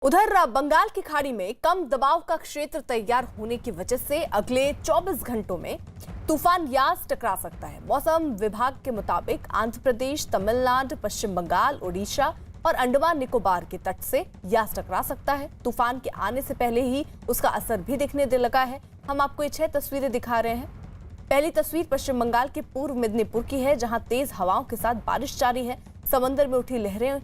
उधर बंगाल की खाड़ी में कम दबाव का क्षेत्र तैयार होने की वजह से अगले 24 घंटों में तूफान यास टकरा सकता है। मौसम विभाग के मुताबिक आंध्र प्रदेश, तमिलनाडु, पश्चिम बंगाल, ओडिशा और अंडमान निकोबार के तट से यास टकरा सकता है। तूफान के आने से पहले ही उसका असर भी दिखने लगा है। हम आपको ये 6 तस्वीरें दिखा रहे हैं। पहली तस्वीर पश्चिम बंगाल के पूर्व मिदनीपुर की है, जहां तेज हवाओं के साथ बारिश जारी है। समंदर में उठी लहरें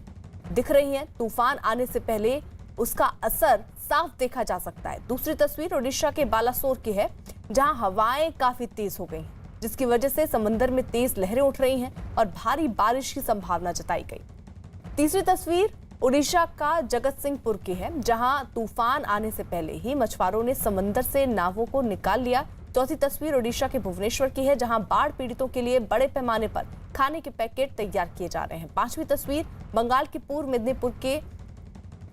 दिख रही हैं। तूफान आने से पहले उसका असर साफ देखा जा सकता है। दूसरी तस्वीर ओडिशा के बालासोर की है, जहां हवाएं काफी तेज हो गई हैं, जिसकी वजह से समंदर में तेज लहरें उठ रही हैं और भारी बारिश की संभावना जताई गई। तीसरी तस्वीर ओडिशा का जगत सिंहपुर की है, जहां तूफान आने से पहले ही मछुआरों ने समंदर से नावों को निकाल लिया। चौथी तस्वीर ओडिशा के भुवनेश्वर की है, जहां बाढ़ पीड़ितों के लिए बड़े पैमाने पर खाने के पैकेट तैयार किए जा रहे हैं। पांचवी तस्वीर बंगाल के पूर्व मिदनीपुर के,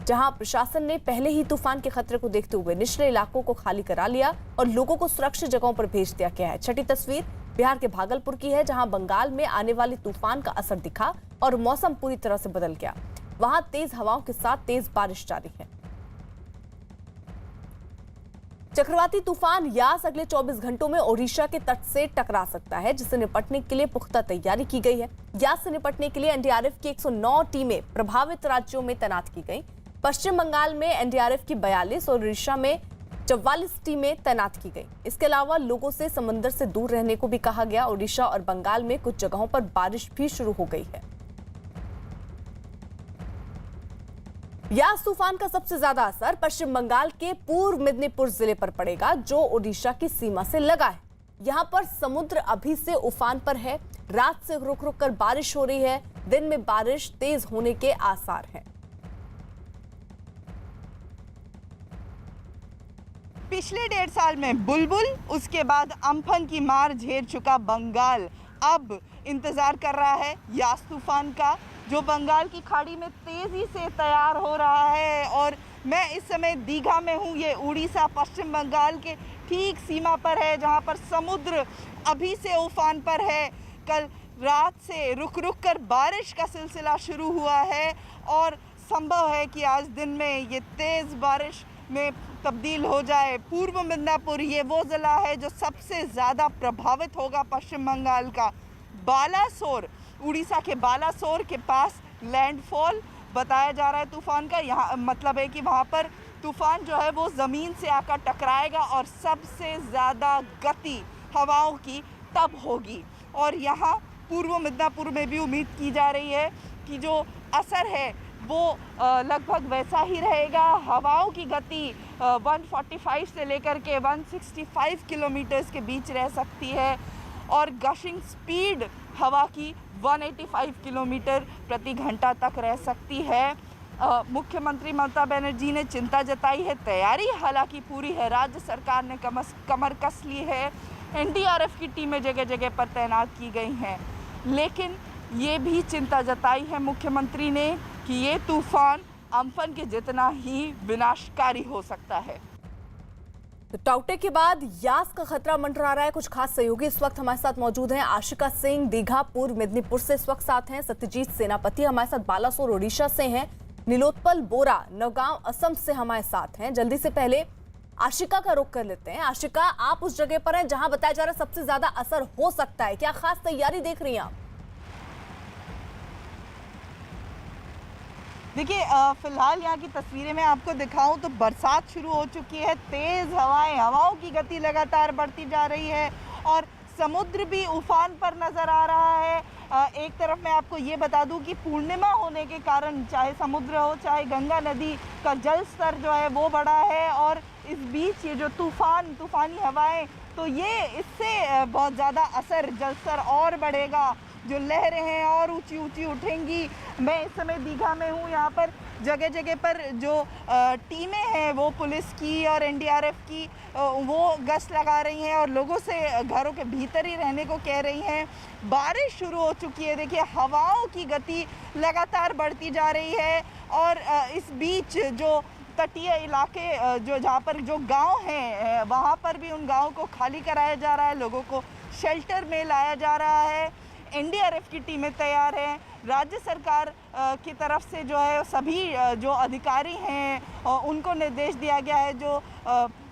जहां प्रशासन ने पहले ही तूफान के खतरे को देखते हुए निचले इलाकों को खाली करा लिया और लोगों को सुरक्षित जगहों पर भेज दिया गया है। छठी तस्वीर बिहार के भागलपुर की है, जहां बंगाल में आने वाले तूफान का असर दिखा और मौसम पूरी तरह से बदल गया। वहां तेज हवाओं के साथ तेज बारिश जारी है। चक्रवाती तूफान यास अगले 24 घंटों में ओडिशा के तट से टकरा सकता है, जिससे निपटने के लिए पुख्ता तैयारी की गई है। यास से निपटने के लिए एनडीआरएफ की 109 टीमें प्रभावित राज्यों में तैनात की गई। पश्चिम बंगाल में एनडीआरएफ की 42 और ओडिशा में 44 टीमें तैनात की गई। इसके अलावा लोगों से समंदर से दूर रहने को भी कहा गया। ओडिशा और बंगाल में कुछ जगहों पर बारिश भी शुरू हो गई है। यास तूफान का सबसे ज्यादा असर पश्चिम बंगाल के पूर्व मिदनीपुर जिले पर पड़ेगा, जो ओडिशा की सीमा से लगा है। यहां पर समुद्र अभी से उफान पर है। रात से रुक रुक कर बारिश हो रही है। दिन में बारिश तेज होने के आसार हैं। पिछले 1.5 साल में बुलबुल, उसके बाद अम्फन की मार झेल चुका बंगाल अब इंतजार कर रहा है यास तूफान का, जो बंगाल की खाड़ी में तेजी से तैयार हो रहा है। और मैं इस समय दीघा में हूँ। ये उड़ीसा पश्चिम बंगाल के ठीक सीमा पर है, जहाँ पर समुद्र अभी से उफान पर है। कल रात से रुक रुक कर बारिश का सिलसिला शुरू हुआ है और संभव है कि आज दिन में ये तेज़ बारिश में तब्दील हो जाए। पूर्व मिदनापुर ये वो ज़िला है जो सबसे ज़्यादा प्रभावित होगा पश्चिम बंगाल का। बालासोर, उड़ीसा के बालासोर के पास लैंडफॉल बताया जा रहा है तूफ़ान का। यहाँ मतलब है कि वहाँ पर तूफ़ान जो है वो ज़मीन से आकर टकराएगा और सबसे ज़्यादा गति हवाओं की तब होगी। और यहाँ पूर्व मिदनापुर में भी उम्मीद की जा रही है कि जो असर है वो लगभग वैसा ही रहेगा। हवाओं की गति 145 से लेकर के 165 किलोमीटर्स के बीच रह सकती है और गशिंग स्पीड हवा की 185 किलोमीटर प्रति घंटा तक रह सकती है। मुख्यमंत्री ममता बनर्जी ने चिंता जताई है। तैयारी हालांकि पूरी है। राज्य सरकार ने कमर कस ली है। एनडीआरएफ की टीमें जगह जगह पर तैनात की गई हैं, लेकिन ये भी चिंता जताई है मुख्यमंत्री ने कि ये तूफान अम्फन के जितना ही विनाशकारी हो सकता है। तो टाउटे के बाद यास का खतरा मंडरा रहा है। कुछ खास सहयोगी इस वक्त हमारे साथ मौजूद हैं। आशिका सिंह दीघा पूर्व मिदनीपुर से इस वक्त साथ हैं। सत्यजीत सेनापति हमारे साथ बालासोर ओडिशा से हैं। नीलोत्पल बोरा नौगांव असम से हमारे साथ हैं। जल्दी से पहले आशिका का रुख कर लेते हैं। आशिका, आप उस जगह पर हैं जहां बताया जा रहा है सबसे ज्यादा असर हो सकता है। क्या खास तैयारी देख रही हैं आप? देखिए, फिलहाल यहाँ की तस्वीरें मैं आपको दिखाऊं तो बरसात शुरू हो चुकी है। तेज़ हवाओं की गति लगातार बढ़ती जा रही है और समुद्र भी उफान पर नज़र आ रहा है। एक तरफ मैं आपको ये बता दूं कि पूर्णिमा होने के कारण चाहे समुद्र हो चाहे गंगा नदी का जल स्तर जो है वो बढ़ा है और इस बीच ये जो तूफ़ानी हवाएं, तो ये इससे बहुत ज़्यादा असर जल स्तर और बढ़ेगा। जो लहरें हैं और ऊंची ऊंची उठेंगी। मैं इस समय दीघा में हूँ। यहाँ पर जगह जगह पर जो टीमें हैं वो पुलिस की और एनडीआरएफ की वो गश्त लगा रही हैं और लोगों से घरों के भीतर ही रहने को कह रही हैं। बारिश शुरू हो चुकी है। देखिए, हवाओं की गति लगातार बढ़ती जा रही है और इस बीच जो तटीय इलाके जो जहाँ पर जो गांव हैं वहाँ पर भी उन गाँव को खाली कराया जा रहा है। लोगों को शेल्टर में लाया जा रहा है। एनडीआरएफ की टीमें तैयार हैं। राज्य सरकार की तरफ से जो है सभी जो अधिकारी हैं उनको निर्देश दिया गया है, जो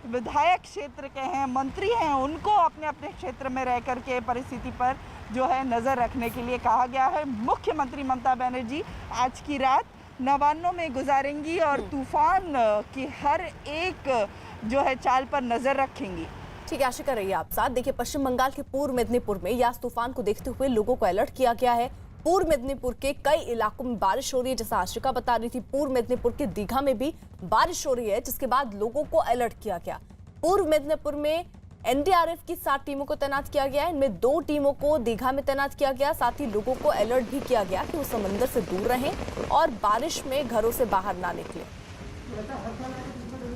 विधायक क्षेत्र के हैं, मंत्री हैं, उनको अपने अपने क्षेत्र में रह कर के परिस्थिति पर जो है नज़र रखने के लिए कहा गया है। मुख्यमंत्री ममता बनर्जी आज की रात नवान्नों में गुजारेंगी और तूफान की हर एक जो है चाल पर नज़र रखेंगी। ठीक है आशिका, रहिए आप साथ। देखिए, पश्चिम बंगाल के पूर्व मेदिनीपुर में यास तूफान को देखते हुए लोगों को अलर्ट किया गया है। पूर्व मेदिनीपुर के कई इलाकों में बारिश हो रही है, जैसा आशिका बता रही थी। पूर्व मेदिनीपुर के दीघा में भी बारिश हो रही है, जिसके बाद लोगों को अलर्ट किया गया। पूर्व मेदिनीपुर में एनडीआरएफ की 7 टीमों को तैनात किया गया है। इनमें 2 टीमों को दीघा में तैनात किया गया। साथ ही लोगों को अलर्ट भी किया गया कि वो समंदर से दूर रहें और बारिश में घरों से बाहर ना निकलें।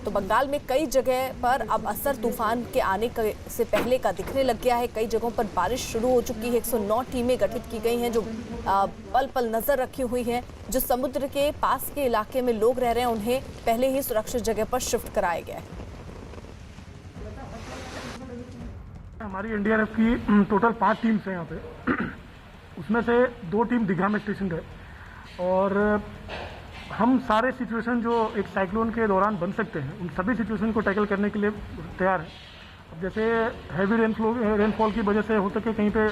तो बंगाल में कई जगह पर अब असर तूफान के आने से पहले का दिखने लग गया है। कई जगहों पर बारिश शुरू हो चुकी है। 109 टीमें गठित की गई हैं जो पल पल नजर रखी हुई हैं। जो समुद्र के पास के इलाके में लोग रह रहे हैं उन्हें पहले ही सुरक्षित जगह पर शिफ्ट कराया गया है। हमारी एनडीआरएफ की टोटल 5 टीम्स हैं यहाँ पे। उसमें से 2 टीम दीघा में स्टेशन है और हम सारे सिचुएशन जो एक साइक्लोन के दौरान बन सकते हैं उन सभी सिचुएशन को टैकल करने के लिए तैयार है। अब जैसे हैवी रेनफॉल की वजह से हो सके कहीं पे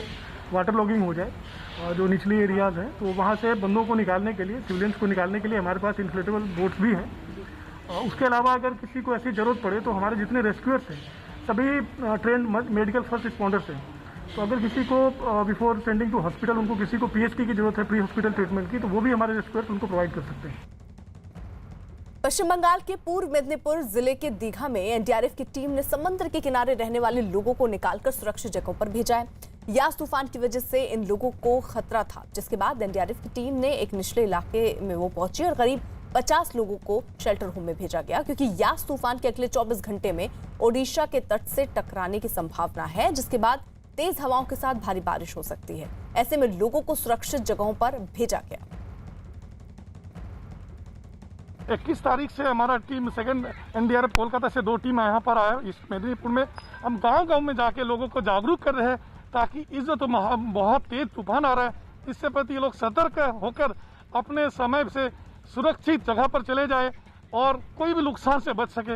वाटर लॉगिंग हो जाए जो निचली एरियाज हैं, तो वहाँ से बंदों को निकालने के लिए, सिविलियंस को निकालने के लिए हमारे पास इन्फ्लेटेबल बोट्स भी हैं। उसके अलावा अगर किसी को ऐसी ज़रूरत पड़े तो हमारे जितने रेस्क्यूअर्स हैं सभी ट्रेंड मेडिकल फर्स्ट रिस्पॉन्डर्स हैं। तो अगर किसी को बिफोर सेंडिंग टू हॉस्पिटल उनको किसी को पीएचडी की जरूरत है, प्री हॉस्पिटल ट्रीटमेंट की, तो वो भी हमारे रेस्क्यूअर्स उनको प्रोवाइड कर सकते हैं। पश्चिम बंगाल के पूर्व मेदिनीपुर जिले के दीघा में एनडीआरएफ की टीम ने समंदर के किनारे रहने वाले लोगों को निकालकर सुरक्षित जगहों पर भेजा है। यास तूफान की वजह से इन लोगों को खतरा था, जिसके बाद एनडीआरएफ की टीम ने एक निचले इलाके में वो पहुंची और करीब 50 लोगों को शेल्टर होम में भेजा गया, क्योंकि यास तूफान के अगले 24 घंटे में ओडिशा के तट से टकराने की संभावना है, जिसके बाद तेज हवाओं के साथ भारी बारिश हो सकती है। ऐसे में लोगों को सुरक्षित जगहों पर भेजा गया। 21 तारीख से हमारा टीम सेकंड एनडीआरएफ कोलकाता से 2 टीम यहाँ पर आया। इस मेदिनीपुर में हम गांव-गांव में जाके लोगों को जागरूक कर रहे हैं ताकि इस जो बहुत तेज तूफान आ रहा है इससे प्रति ये लोग सतर्क होकर अपने समय से सुरक्षित जगह पर चले जाए और कोई भी नुकसान से बच सके।